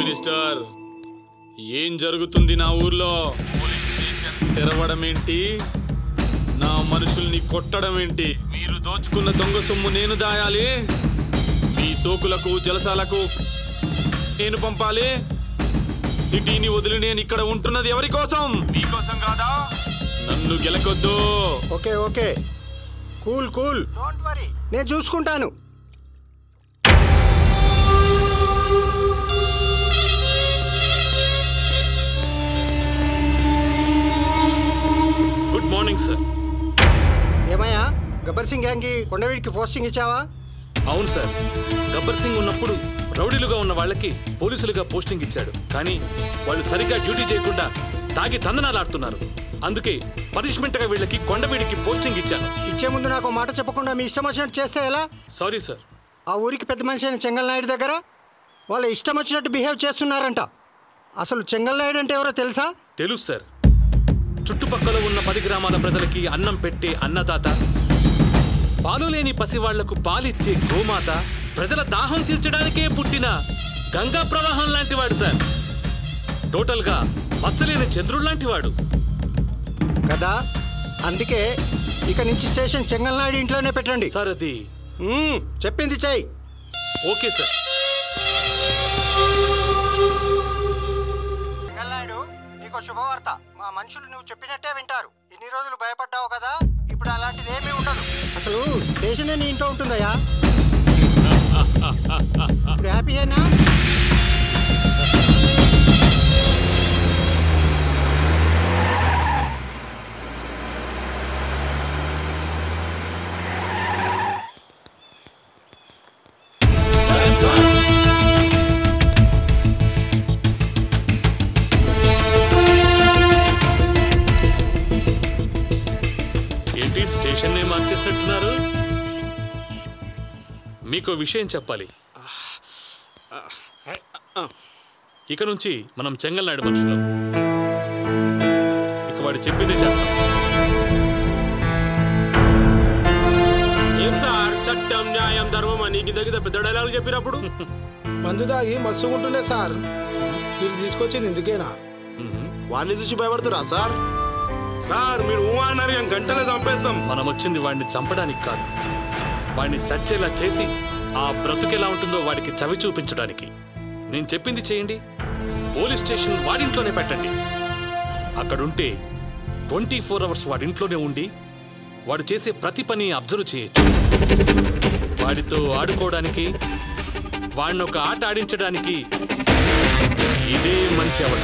Minister, ఏం జరుగుతుంది నా ఊర్లో? పోలీస్ స్టేషన్ తెరవడం ఏంటి? నా మనుషుల్ని కొట్టడం ఏంటి? మీరు దోచుకున్న దొంగ సొమ్ము నేను దాయాలి, మీ సోకులకు జలసాలకు నేను పంపాలి. సిటీని వదిలి నేను ఇక్కడ ఉంటున్నది ఎవరి కోసం? మీకోసం కాదా? నన్ను గెలకొద్దు. Okay okay, cool cool, don't worry, నేను చూసుకుంటాను. Good morning sir. ఏమయ్యా, గబ్బర్ సింగ్ గ్యాంగ్కి కొండవీడికి పోస్టింగ్ ఇచ్చావా? అవును సార్, గబ్బర్ సింగ్ ఉన్నప్పుడు రౌడీలుగా ఉన్న వాళ్ళకి పోలీసులుగా పోస్టింగ్ ఇచ్చాడు. కానీ వాళ్ళు సరిగ్గా డ్యూటీ చేయకుండా తాగి తందనాలాడుతున్నారు. అందుకే పనిష్మెంట్గా వీళ్ళకి కొండవీడికి పోస్టింగ్ ఇచ్చాను. ఇచ్చే ముందు నాకు మాట చెప్పకుండా మీ ఇష్టం వచ్చినట్టు చేస్తే ఎలా? Sorry sir. ఆ ఊరికి పెద్ద మనిషి అయిన చెంగల్నాయుడు దగ్గర వాళ్ళ ఇష్టం వచ్చినట్టు బిహేవ్ చేస్తున్నారంట. అసలు చెంగల్నాయుడు అంటే ఎవరో తెలుసా? తెలుసు సార్. చుట్టుపక్కల ఉన్న 10 గ్రామాల ప్రజలకి అన్నం పెట్టే అన్నదాత, పాలు లేని పసివాళ్లకు పాలిచ్చే గోమాత, ప్రజల దాహం తీర్చడానికే పుట్టిన గంగా ప్రవాహం లాంటివాడు సార్. టోటల్గా మచ్చలేని చంద్రుడు లాంటివాడు కదా. అందుకే ఇక నుంచి స్టేషన్ చెంగల్నాయుడు ఇంట్లోనే పెట్టండి సార్. అది చెప్పింది చెయ్యి. Okay sir. చెంగల్నాయుడు, నీకు శుభవార్త. మా మనుషులు నువ్వు చెప్పినట్టే వింటారు. ఇన్ని రోజులు భయపడ్డావు కదా, ఇప్పుడు అలాంటిది ఏమీ ఉండదు. అసలు స్టేషన్ నీ ఇంట్లో ఉంటుందయ్యా. ఇప్పుడు హ్యాపీ అయినా? ఏంటి స్టేషన్ నే మార్చేసినట్టున్నారు? మీకు విషయం చెప్పాలి. ఇక నుంచి మనం చెంగల్నాయుడు మనుషులం. ఇక వాడు చెప్పిందే చేస్తాం. ఏం సార్, చట్టం న్యాయం ధర్మం అని దగ్గర పెద్ద డైలాగులు చెప్పినప్పుడు మందు దాగి మస్తు ఉంటుండే సార్. మీరు తీసుకొచ్చింది ఎందుకేనా? వాడిని చూసి భయపడుతురా సార్? సార్ మీరు అన్నారు గంటలే చంపేస్తాం. మనం వచ్చింది వాడిని చంపడానికి కాదు, వాడిని చచ్చేలా చేసి ఆ బ్రతుకెలా ఉంటుందో వాడికి చవి చూపించడానికి. నేను చెప్పింది చేయండి. పోలీస్ స్టేషన్ వాడింట్లోనే పెట్టండి. అక్కడుంటే 24 అవర్స్ వాడింట్లోనే ఉండి వాడు చేసే ప్రతి పని అబ్జర్వ్ చేయొచ్చు. వాడితో ఆడుకోవడానికి, వాడిని ఒక ఆట ఆడించడానికి ఇదే మంచి అవకాశం.